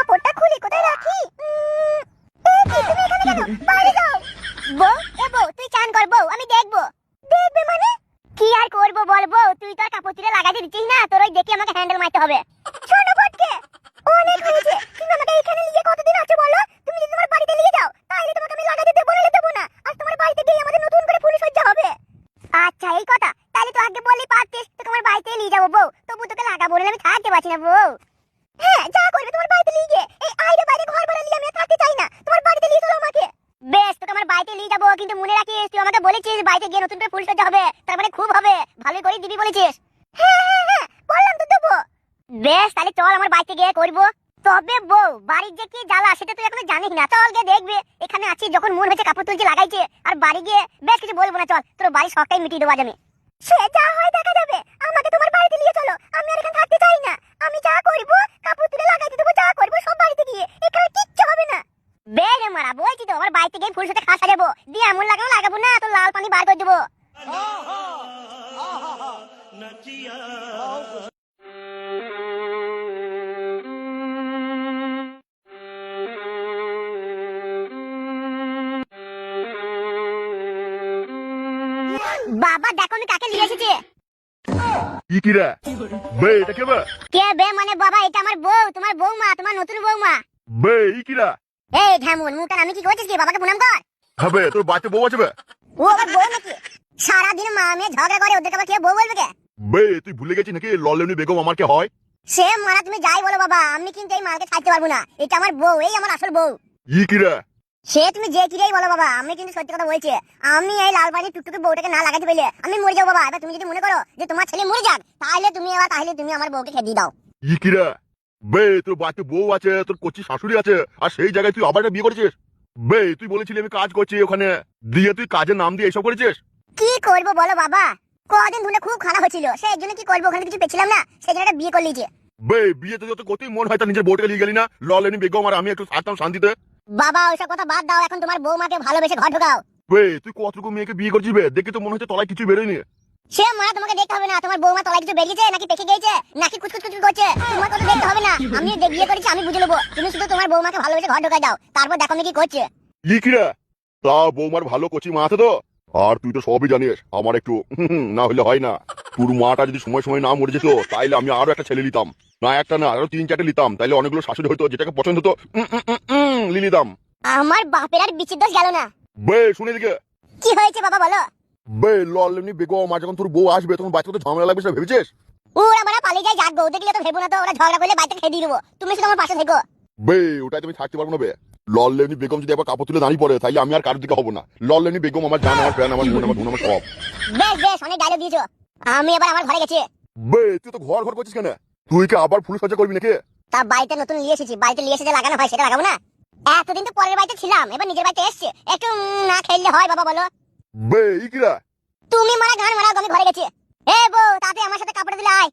কাপড়টা খুলে কোথায় রাখি? তুমি এখানে কেন? বাইরে যাও। বউ, এ বউ, তুই চান কর বউ, আমি দেখবো। দেখবে মানে? কি আর করবো বল বউ, তুই তো আর কাপড় তুলে লাগাতে দিচ্ছিস না, তোর ওই দেখে আমাকে হ্যান্ডেল মারতে হবে। শোনো ফটকে, অনেক হয়েছে। তুমি আমাকে এখানে নিয়ে কতদিন আছো বলো? তুমি যদি তোমার বাড়িতে নিয়ে যাও তাহলে তোমাকে আমি লাগাতে দেবো না, দেবো না। আর তোমার বাড়িতে গিয়ে আমাদের নতুন করে ফুল সজ্জা হবে। আচ্ছা এই কথা, তাহলে তো আগে বললেই পারতিস, তো তোমার বাড়িতে নিয়ে যাবো বউ। তবু তোকে লাগাবো না, আমি থাকতে পারছি না বউ। হ্যাঁ যা করবে তোমার বাড়িতে নিয়ে গিয়ে, এই আইরে বাইরে ঘর ভাড়া নিয়ে আমি আর থাকতে চাই না, তোমার বাড়িতে নিয়ে চলো আমাকে। বেশ, তোকে আমার বাড়িতে নিয়ে যাবো, কিন্তু মনে রাখিস তুই আমাকে বলেছিস বাড়িতে গিয়ে নতুন করে ফুল সজ্জা হবে, তার মানে খুব হবে, ভালোই করে দিবি বলেছিস। হ্যাঁ হ্যাঁ হ্যাঁ, বললাম তো দেবো। বেশ, তাহলে চল আমার বাড়িতে গিয়ে করবো। তবে বউ, বাড়ির যে কি জ্বালা সেটা তুই এখনো জানিস না, চল গিয়ে দেখবে। এখানে আছি যখন মন হয়েছে কাপড় তুলছে লাগাইছে, আর বাড়ি গিয়ে বেশ কিছু বলবো না, চল তোর বাড়ির শখটাই মিটিয়ে দেবো আজ আমি। সে যা হয় দেখা যাবে, আমাকে তোমার বাড়িতে নিয়ে চলো, আমি আর এখানে থাকতে চাই না। আমি যা করবো কাপড় তুলে লাগাইতে দেবো, যা করবো সব বাড়িতে গিয়ে, এখানে কিচ্ছু হবে না। বেরে মারা, বলছি তো আমার বাড়িতে গিয়ে ফুল সাথে খাস সাজাবো, দিয়ে এমন লাগাবো না তোর লাল পানি বার করে দেবো। বাবা দেখো আমি কাকে নিয়ে এসেছি। কি রে বে, এটা কে বে? কে বে মানে বাবা, এটা আমার বউ, তোমার বৌমা, তোমার নতুন বৌমা। বে কি রে? এই ঢামুন মুখটা আমি কি করছিস কি? বাবাকে প্রণাম কর। হবে তোর বাচ্চা বউ আছে বে? ও আবার বউ নাকি? সারাদিন মা মেয়ে ঝগড়া করে, ওদেরকে আবার কে বউ বলবে কে? বে তুই ভুলে গেছিস নাকি ললেমনি বেগম আমার কে হয়? সে মারা তুমি যাই বলো বাবা, আমি কিন্তু এই মালকে ছাড়তে পারবো না, এটা আমার বউ, এই আমার আসল বউ। কি রে? সে তুমি যে কিরেই বলো বাবা, আমি কিন্তু সত্যি কথা বলছি। আমি এই লাল পানি টুকটুকে বউটাকে না লাগাতে পেলে আমি মরে যাবো বাবা। এবার তুমি যদি মনে করো যে তোমার ছেলে মরে যাক, তাহলে তুমি আমার বউকে খেয়ে দিয়ে দাও। কি রে বে, তোর বাচ্চা বউ আছে, তোর কচি শাশুড়ি আছে, আর সেই জায়গায় তুই আবার একটা বিয়ে করেছিস? বে তুই বলেছিলি আমি কাজ করছি ওখানে, দিয়ে তুই কাজের নাম দিয়ে এসব করেছিস? কি করবো বলো বাবা, কদিন ধরে খুব খারাপ হচ্ছিল, সেই জন্য কি করবো, ওখানে কিছু পেছিলাম না, সেই জন্য একটা বিয়ে করে নিয়েছে। বে বিয়েতে যত কতই মন হয় তা নিজের বউটাকে নিয়ে গেলি না, ললেমনি বেগম আর আমি একটু থাকতাম শান্তিতে। বাবা ওইসব কথা বাদ দাও, এখন তোমার বৌমাকে ভালোবেসে ঘর ঢোকাও। বে তুই কতটুকু মেয়েকে বিয়ে করছিস বে, দেখে তো মনে হচ্ছে তলায় কিছু বেরোয়নি। সে মারা তোমাকে দেখতে হবে না, তোমার বৌমা তলায় কিছু বেরিয়েছে নাকি পেকে গেছে নাকি কুচকুচ করছে, তোমার কথা দেখতে হবে না। আমি বিয়ে করেছি, আমি বুঝে নেবো। তুমি শুধু তোমার বৌমাকে ভালোবেসে ঘর ঢোকাই দাও, তারপর দেখো আমি কি করছে। কি রে? তা বৌমার ভালো কচি মা আছে তো? আর তুই তো সবই জানিস, আমার একটু না হলে হয় না। তোর মাটা যদি সময় সময় না মরে যেত তাইলে আমি আরো একটা ছেলে নিতাম, না একটা না আরো 3-4টে নিতাম, তাইলে অনেকগুলো শাশুড়ি হতো, যেটাকে পছন্দ হতো লিলিতাম। আমার বাপের আর বিচির দোষ গেল না। বে শুনে দিকে, কি হয়েছে বাবা বলো। বে ললেমনি বেগম আর যখন তোর বউ আসবে তখন বাচ্চা তো ঝামেলা লাগবে সেটা ভেবেছিস? ওরা মারা পালিয়ে যায়, যাক বউ দেখলে তো ভেবো না তো, ওরা ঝগড়া করলে বাড়িতে খেয়ে দিয়ে দেবো, তুমি শুধু আমার পাশে থেকো। বে ওটাই তুমি থাকতে পারবো না বে। ললেমনি বেগম যদি একবার কাপড় তুলে দাঁড়িয়ে পড়ে তাইলে আমি আর কারোর দিকে হবো না। ললেমনি বেগম আমার জান, আমার প্যান, আমার মন, আমার ধন, আমার সব। বেশ বেশ, অনেক ডায়লগ দিয়েছো, আমি এবার আমার ঘরে গেছি। বে তুই তো ঘর ঘর করছিস কেন? তুই কি আবার ফুল সজ্জা করবি নাকি? তা বাড়িতে নতুন নিয়ে এসেছি, বাড়িতে নিয়ে এসে যে লাগানো হয় সেটা লাগাবো না? এতদিন তো পরের বাড়িতে ছিলাম, এবার নিজের বাড়িতে এসছে, একটু না খেললে হয় বাবা বলো। বে কি রে? তুমি মারা গান মারা, আমি ঘরে গেছি। এ বউ, তাতে আমার সাথে কাপড় দিলে আয়।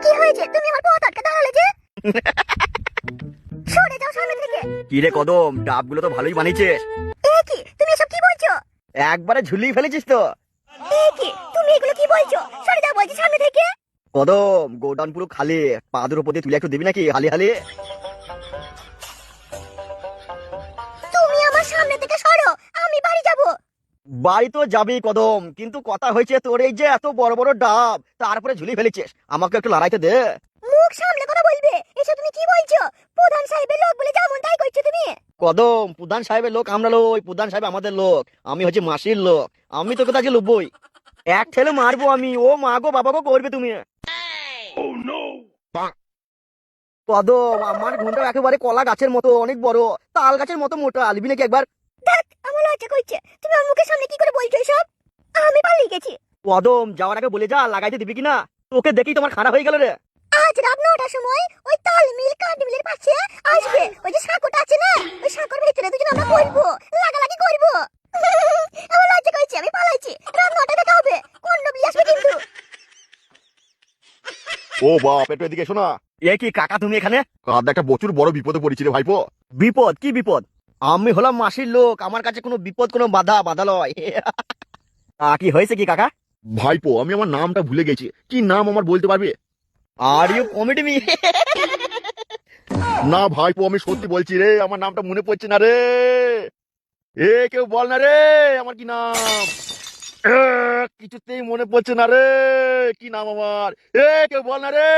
কি হয়েছে, তুমি আমার পথ আটকে দাঁড়ালে যে? সরে যাও সামনে থেকে। কি রে কদম, ডাবগুলো তো ভালোই বানিয়েছিস। এ কি, তুমি এসব কি বলছো? একবারে ঝুলিয়ে ফেলেছিস তো। এ কি, তুমি এগুলো কি বলছো? সরে যাও বলছি সামনে থেকে। কদম, গোডাউন পুরো খালি, পাদের উপর দিয়ে তুলে একটু দিবি নাকি হালি হালি? তুমি আমার সামনে থেকে সরো, আমি বাড়ি যাব। বাড়ি তো যাবি কদম, কিন্তু কথা হয়েছে তোর এই যে এত বড় বড় ডাব তারপরে ঝুলিয়ে ফেলেছিস, আমাকে একটু লড়াইতে দে। মুখ সামলে কথা বলবে, এসব তুমি কি বলছো? প্রধান সাহেবের লোক বলে যেমন তাই করছো তুমি। কদম, প্রধান সাহেবের লোক আমরা লই, প্রধান সাহেব আমাদের লোক, আমি হচ্ছে মাসির লোক, আমি তোকে তাকে লুবই। এক ঠেলে মারবো আমি, ও মা গো বাবা গো করবে তুমি। কদম, আমার ঘুমটা একেবারে কলা গাছের মতো অনেক বড়, তাল গাছের মতো মোটা, আলবি নাকি একবার? দেখ আমার লজ্জা করছে, তুমি আমার মুখের সামনে কি করে বলছো এসব? আমি পালিয়ে গেছি। কদম, যাওয়ার আগে বলে যা লাগাইতে দিবি কিনা, তোকে দেখেই তোমার খারাপ হয়ে গেল রে। আজ রাত 9টার সময় ওই তাল মিল কাঠ মিলের পাশে আসবে, ওই যে সাঁকোটা আছে না, ওই সাঁকোর ভিতরে দুজন আমরা বলবো, লাগালাগি করবো। আমার লজ্জা করছে, আমি পালাইছি। রাত 9টায় দেখা হবে, কোন নবী আসবে কিন্তু। ও বাপ, একটু এদিকে এসো না। এ কি কাকা তুমি এখানে? কাঁদা একটা প্রচুর বড় বিপদে পড়েছি রে ভাইপো। বিপদ? কি বিপদ? আমি হলাম মাসির লোক, আমার কাছে কোনো বিপদ কোনো বাধা লয়। তা কি হয়েছে কি কাকা? ভাইপো আমি আমার নামটা ভুলে গেছি, কি নাম আমার বলতে পারবে? Are you comedy me? না ভাইপো আমি সত্যি বলছি রে, আমার নামটা মনে পড়ছে না রে। এ কেউ বল না রে, আমার কি নাম? কিছুতেই মনে পড়ছে না রে, কি নাম আমার? কেউ বল না রে।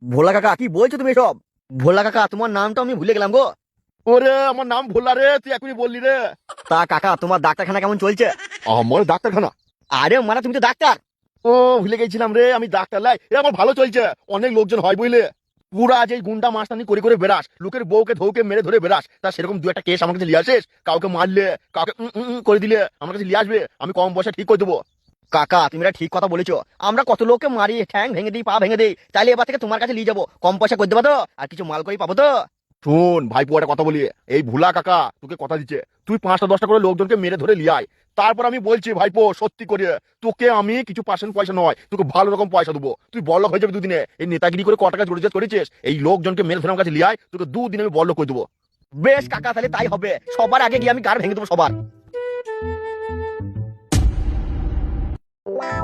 ভোলা কাকা কি বলছো তুমি সব? ভোলা কাকা তোমার নামটা আমি ভুলে গেলাম গো। ওরে আমার নাম ভোলা রে, তুই এখনই বললি রে। তা কাকা তোমার ডাক্তারখানা কেমন চলছে? আমার ডাক্তারখানা? আরে মানে তুমি তো ডাক্তার। ও ভুলে গেছিলাম রে, আমি ডাক্তার লাই। আমার ভালো চলছে, অনেক লোকজন হয় বুঝলে। পুরা যে গুন্ডা মাস্তানি করে করে বেড়াস, লোকের বউকে ধৌকে মেরে ধরে বেড়াস, তা সেরকম দু একটা কেস আমার কাছে নিয়ে আসিস। কাউকে মারলে, কাউকে করে দিলে আমার কাছে নিয়ে আসবে, আমি কম পয়সা ঠিক করে দেবো। কাকা তুমি এটা ঠিক কথা বলেছো, আমরা কত লোককে মারি, ঠ্যাং ভেঙে দিই, পা ভেঙে দিই, তাইলে এবার থেকে তোমার কাছে নিয়ে যাবো, কম পয়সা করে দেবো তো, আর কিছু মাল করেই পাবো তো। শোন ভাইপো একটা কথা বলি, এই ভুলা কাকা তোকে কথা দিচ্ছে, তুই 5টা 10টা করে লোকজনকে মেরে ধরে লিয়ে আয়। তারপর আমি বলছি ভাইপো সত্যি করে, তোকে আমি কিছু পার্সেন্ট পয়সা নয়, তোকে ভালো রকম পয়সা দেবো, তুই বড়লোক হয়ে যাবে দুদিনে। এই নেতাগিরি করে ক টাকা জড়িয়ে করেছিস, এই লোকজনকে মেরে ধরে আমার কাছে লিয়ে আয়, তোকে 2 দিনে আমি বড়লোক করে দেবো। বেশ কাকা তাহলে তাই হবে, সবার আগে গিয়ে আমি গাড় ভেঙে দেবো সবার।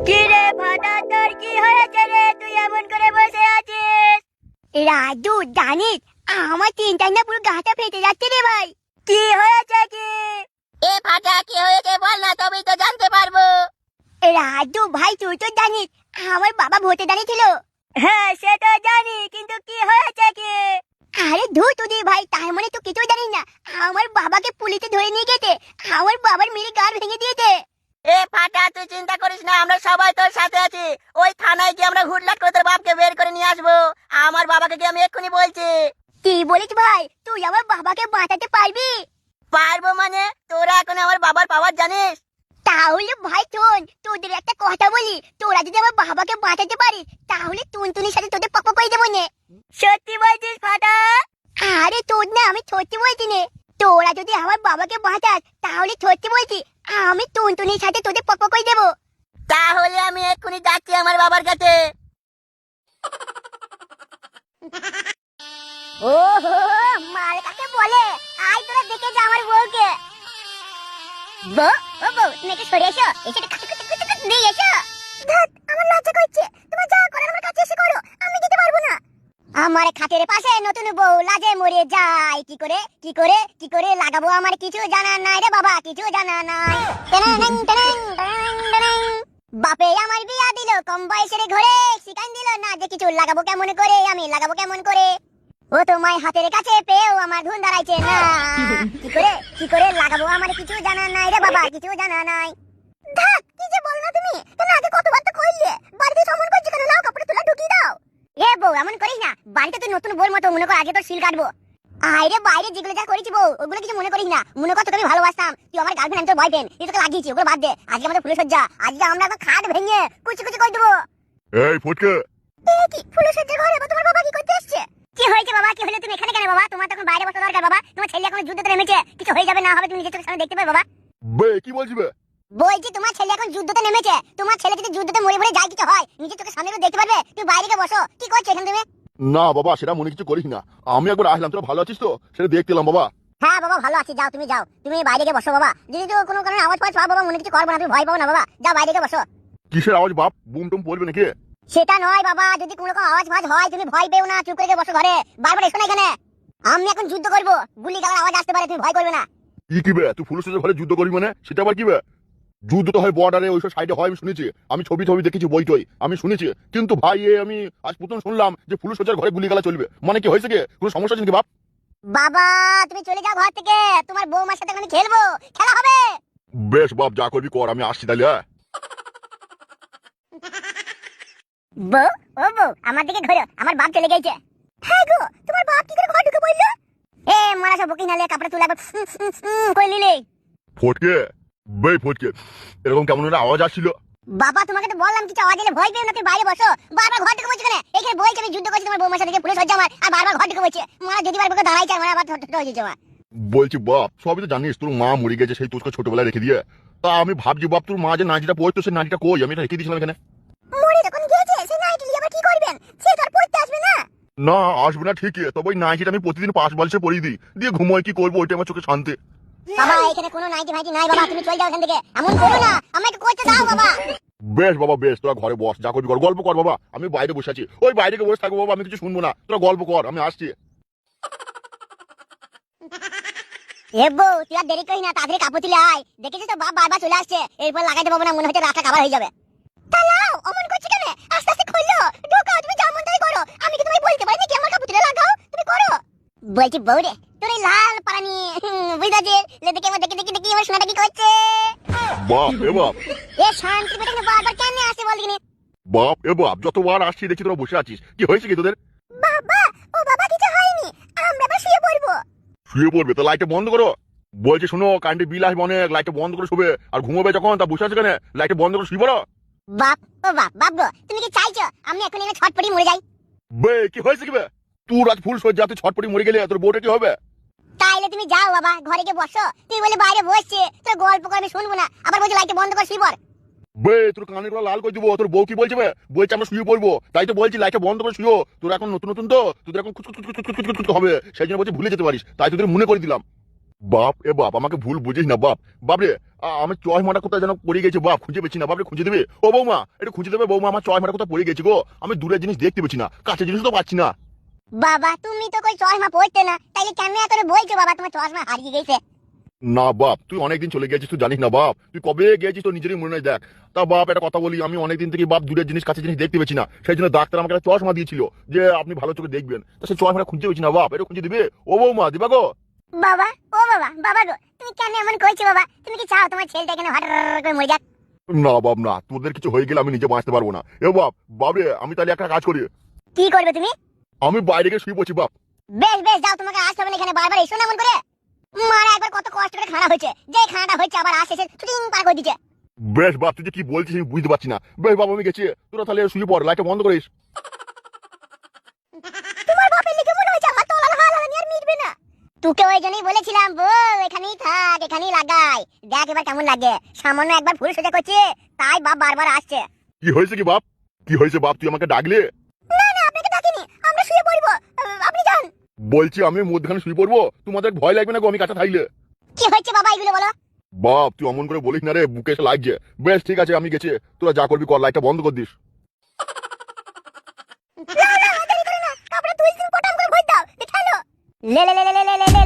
কি রে ফাটা, তোর কি হয়েছে রে? তুই এমন করে বসে আছিস? রাজু জানিস আমার তিনটা না পুরো গাটা ফেটে যাচ্ছে রে ভাই। কি হয়েছে কি? এ ফাটা কি হয়েছে বল না, তবেই তো জানতে পারবো। রাজু ভাই তুই তো জানিস আমার বাবা ভোটে দাঁড়িয়েছিল। হ্যাঁ সে তো জানি, কিন্তু কি হয়েছে কি? আরে ধুর তুই ভাই, তার মানে তো কিছু জানিস না। আমার বাবাকে পুলিশে ধরে নিয়ে গেছে, আমার বাবার মেরে গাড় ভেঙে দিয়েছে। এ ফাটা তুই চিন্তা করিস না, আমরা সবাই তোর সাথে আছি। ওই থানায় গিয়ে আমরা হুটলাট করে তোর বাপকে বের করে নিয়ে আসবো। আমার বাবাকে গিয়ে আমি এক্ষুনি বলছি। কি বলিস ভাই, তুই আমার বাবাকে বাঁচাতে পারবি? পারবো মানে, তোরা এখন আমার বাবার পাওয়ার জানিস? তাহলে ভাই শোন, তোদের একটা কথা বলি, তোরা যদি আমার বাবাকে বাঁচাতে পারিস তাহলে টুনটুনির সাথে তোদের পক্ষ করে দেবো নে। সত্যি বলছিস ফাটা? আরে তোর না, আমি সত্যি বলছি নে। তোরা যদি আমার বাবাকে বাঁচাস তাহলে সত্যি বলছি আমি টুনটুনির সাথে তোদের পক্ষ করে দেবো। তাহলে আমি এক্ষুনি যাচ্ছি আমার বাবার কাছে। ও হো, মাল কাকে বলে? আয় তোরা দেখে যা আমার বউকে। বউ, ও বউ, তুমি একটু সরে এসো, এসে দিয়ে এসো। ধ্যাৎ, আমার লজ্জা করছে। তোমার যা করার আমার কাছে এসে করো, আমি যেতে পারবো না। আমার খাটের পাশে নতুন বউ লাজে মরে যায়, কি করে কি করে কি করে লাগাবো আমার কিছু জানা নাই রে বাবা, কিছু জানা নাই। টানাং, টানাং, টানাং, টানাং। বাপে আমার বিয়া দিল কম বয়সের ঘরে, শিখান দিল না যে কিছু লাগাবো কেমন করে, আমি লাগাবো কেমন করে। ও তোমায় হাতের কাছে পেয়েও আমার ধুন দাঁড়াইছে না, কি করে লাগাবো আমার কিছু জানা নাই রে বাবা, কিছু জানা নাই। ধ্যাৎ, কি যে বল না তুমি, কেন আগে কতবার তো কইলে, বাড়িতে সমন করছে কেন, নাও কাপড়ে তোলা ঢুকিয়ে দাও। এ বউ এমন করিস না, বাড়িতে তুই নতুন বউর মতো মনে কর আগে তোর সিল কাটবো। আইরে বাইরে যেগুলো যা করেছি বউ, ওগুলো কিছু মনে করিস না, মনে কর তোকে আমি ভালোবাসতাম, তুই আমার গার্লফ্রেন্ড, আমি তোর বয়ফ্রেন্ড, এই তোকে লাগিয়েছি, ওগুলো বাদ দে। আজকে আমাদের ফুলের সজ্জা, আজকে আমরা এখন খাট ভেঙে কুচি কুচি করে দেবো। এই ফটকে, কি ফুলের সজ্জার ঘরে তোমার বাবা কি করতে এসছে? কি হয়েছে বাবা, কি হলো? তুমি এখানে কেন বাবা? তোমার তখন বাইরে বসা দরকার বাবা, তোমার ছেলে এখন যুদ্ধতে নেমেছে, কিছু হয়ে যাবে না হবে তুমি নিজের চোখের সামনে দেখতে পাবে বাবা। বে কি বলছিস বে? বলছি তোমার ছেলে এখন যুদ্ধতে নেমেছে, তোমার ছেলে যদি যুদ্ধতে মরে মরে যায় কিছু হয় নিজের চোখের সামনে তো দেখতে পারবে। তুমি বাইরে গিয়ে বসো, কি করছো এখানে তুমি? না বাবা সেটা মনে কিছু করিস না, আমি একবার আসলাম, তোরা ভালো আছিস তো সেটা দেখতে এলাম বাবা। হ্যাঁ বাবা ভালো আছি, যাও তুমি যাও, তুমি বাইরে গিয়ে বসো বাবা। যদি তো কোনো কারণে আওয়াজ পাওয়া বাবা মনে কিছু করবো না, তুমি ভয় পাবো না বাবা, যাও বাইরে গিয়ে বসো। কিসের আওয়াজ বাপ, বুম টুম পড়বে নাকি? সেটা নয় বাবা, যদি কোনো রকম আওয়াজ ফাজ হয় তুমি ভয় পেও না, চুপ করে গিয়ে বসো ঘরে, বারবার এসো না এখানে। আমি এখন যুদ্ধ করবো, গুলি গালার আওয়াজ আসতে পারে, তুমি ভয় করবে না। কি বে তুই ফুলুর ঘরে যুদ্ধ করবি মানে, সেটা আবার কি বে? যুদ্ধ তো হয় বর্ডারে, ওইসব সাইডে হয়, আমি শুনেছি, আমি ছবি ছবি দেখেছি, বই টই আমি শুনেছি, কিন্তু ভাই আমি আজ প্রথম শুনলাম যে ফুলুর ঘরে গুলি গালা চলবে, মানে কি হয়েছে কি, কোনো সমস্যা আছে নাকি বাপ? বাবা তুমি চলে যাও ঘর থেকে, তোমার বৌমার সাথে আমি খেলবো, খেলা হবে। বেশ বাপ যা করবি কর, আমি আসছি তাহলে। বউ, ও বউ, আমার দিকে ঘোরো, আমার বাপ চলে গেছে। হ্যাঁ গো, তোমার বাপ কি করে ঘর ঢুকে পড়লো? এ মারা সব বকি নালে কাপড়ে তুলে কই নিলে। ফটকে, বে ফটকে, এরকম কেমন একটা আওয়াজ আসছিল। বাবা তোমাকে তো বললাম কিছু আওয়াজ এলে ভয় পেও না, তুমি বাইরে বসো। বারবার ঘর ঢুকে বলছো কেন? এখানে বলছি আমি যুদ্ধ করছি তোমার বৌমার সাথে, পুলিশ হচ্ছে আমার, আর বারবার ঘর ঢুকে বলছে। মারা যদি বার দাঁড়াইছে আমার আবার ছোট হয়ে যাচ্ছে আমার। বলছি বাপ সবই তো জানিস, তোর মা মরে গেছে, সেই তোকে ছোটবেলায় রেখে দিয়ে, তা আমি ভাবছি বাপ তোর মা যে নাইটিটা পড়তো সেই নাইটিটা কই, আমি এটা রেখে দিয়েছিলাম এখানে। মরে যখন গেছে সেই নাইটি নিয়ে আবার কি করবেন? সে তো আর পড়তে আসবে না। না আসবে না ঠিকই, তবে ওই নাইটিটা আমি প্রতিদিন 5 বালিশে পরিয়ে দিই, দিয়ে ঘুমোয়, কি করবো, ওইটা আমার চোখে শান্তি। বাবা এখানে কোনো নাইটি ফাইটি নাই বাবা, তুমি চলে যাও এখান থেকে। এমন করো না, আমাকে করতে দাও বাবা। বেশ বাবা বেশ, তোরা ঘরে বস, যা করবি কর, গল্প কর বাবা। আমি বাইরে বসে আছি, ওই বাইরে গিয়ে বসে থাকবো বাবা, আমি কিছু শুনবো না, তোরা গল্প কর, আমি আসছি। এ বউ তুই আর দেরি করিস না, তাড়াতাড়ি কাপড় তুলে আয়। দেখেছিস তো বাপ বারবার চলে আসছে, এরপর লাগাইতে পারবো না, মনে হচ্ছে রাস্তা খাবার হয়ে যাবে। তালাও অমন করছি কেন? আস্তে আস্তে খুললো, ঢোকাও, তুমি যেমন তাই করো। আমি কি তোমায় বলতে পারি নাকি আমার কাপড় তুলে লাগাও? তুমি করো। বলছি বউ রে, তোর এই লাল পারানি বুঝাছে দেখে আমার দেখে দেখে দেখে আমার সোনাটা কি করছে। বাপ এ বাপ, এ শান্তি পেটে বারবার কেন আসে বল দিনে? বাপ এ বাপ, যতবার আসছি দেখছি তোরা বসে আছিস, কি হয়েছে কি তোদের? বাবা ও বাবা কিছু হয়নি, আমরা আবার শুয়ে পড়বো। শুয়ে পড়বে তো লাইটটা বন্ধ করো। বলছে শোনো, কারেন্টের বিল আসবে অনেক, লাইটটা বন্ধ করে শুবে। আর ঘুমোবে যখন, তা বসে আছে কেন? লাইটটা বন্ধ করে শুয়ে পড়ো। বাপ ও বাপ বাপ গো, তুমি কি চাইছো আমি এখন এনে ছটপটি মরে যাই? বে কি হয়েছে কি বে? তুই রাত ফুল সজ্জা, তুই ছটপটি মরে গেলে তোর বউটা কি হবে? তাইলে তুমি যাও বাবা, ঘরে গিয়ে বসো। তুই বলে বাইরে বসছে, তোর গল্প করে আমি শুনবো না, আবার বলছে লাইটটা বন্ধ করে শুয়ে পড়। বে তোর কানের গুলো লাল করে দিবো। তোর বউ কি বলছে বে? বলছে আমরা শুয়ে পড়বো, তাই তো বলছি লাইটটা বন্ধ করে শুয়ো। তোর এখন নতুন নতুন তো, তোদের এখন কুচকুচ হবে, সেই জন্য বলছি ভুলে যেতে পারিস, তাই তোদের মনে করে দিলাম। বাপ এ বাপ, আমাকে ভুল বুঝিস না বাপ। বাপরে আমি চয় মাটা কোথায় যেন পড়ে গেছে বাপ, খুঁজে পেছি না। বাপরে খুঁজে দেবে ও বৌমা, একটু খুঁজে দেবে বৌমা, আমার চয় মাটা কোথায় পড়ে গেছে গো। আমি দূরের জিনিস দেখতে পেছি না, কাছের জিনিস তো পাচ্ছি না। বাবা তুমি তো কই চশমা পড়তে না, তাইলে কেন এত বলছো বাবা তোমার চশমা হারিয়ে গেছে? না বাপ, তুই অনেকদিন চলে গেছিস, তুই জানিস না বাপ, তুই কবে গেছিস তোর নিজেরই মনে নেই। দেখ তা বাপ, একটা কথা বলি, আমি অনেকদিন থেকে বাপ দূরের জিনিস কাছের জিনিস দেখতে পেছি না, সেই জন্য ডাক্তার আমাকে একটা চশমা দিয়েছিল যে আপনি ভালো চোখে দেখবেন। তা সেই চশমাটা খুঁজে পেছি না বাপ, এটা খুঁজে দিবে ও বৌমা, দিবা গো? বাবা ও বাবা বাবা গো, তুমি কেন এমন করছো বাবা? তুমি কি চাও তোমার ছেলেটা এখানে হঠাৎ করে মরে যাক? না বাপ না, তোদের কিছু হয়ে গেলে আমি নিজে বাঁচতে পারবো না। এ বাপ, বাপরে আমি তাহলে একটা কাজ করি, কি করবে তুমি? আমি বাইরে গিয়ে শুয়ে পড়ছি বাপ। বেশ বেশ যাও, তোমাকে আসতে হবে না এখানে, বারবার এসো না এমন করে। মারা একবার কত কষ্ট করে খানা হয়েছে, যে খানাটা হয়েছে আবার আসে এসে শুটিং পার করে দিচ্ছে। বেশ বাপ, তুই যে কি বলছিস আমি বুঝতে পারছি না। বেশ বাপ, আমি গেছি, তোরা তাহলে শুয়ে পড়, লাইটটা বন্ধ করিস। তোমার বাপের লিখে মনে হয়েছে আমার তলার হাল হারানি আর মিটবে না। তোকে ওই জন্যই বলেছিলাম বউ এখানেই থাক, এখানেই লাগাই, দেখ এবার কেমন লাগে। সামান্য একবার ভুল সোজা করছে, তাই বাপ বারবার আসছে। কি হয়েছে কি বাপ? কি হয়েছে বাপ, তুই আমাকে ডাকলে? না না আপনাকে ডাকিনি, আমরা শুয়ে পড়বো, আপনি যান। বলছি আমি মধ্যখানে শুয়ে পড়বো, তোমাদের ভয় লাগবে না গো আমি কাছে থাকলে? কি হচ্ছে বাবা এগুলো বলো? বাপ তুই অমন করে বলিস না রে, বুকে এসে লাগছে। বেশ ঠিক আছে, আমি গেছি, তোরা যা করবি কর, লাইটটা বন্ধ করে দিস। না না দেরি করো না, কাপড় তুলছি পটাম করে ভই দাও, দেখালো। লে লে লে লে লে লে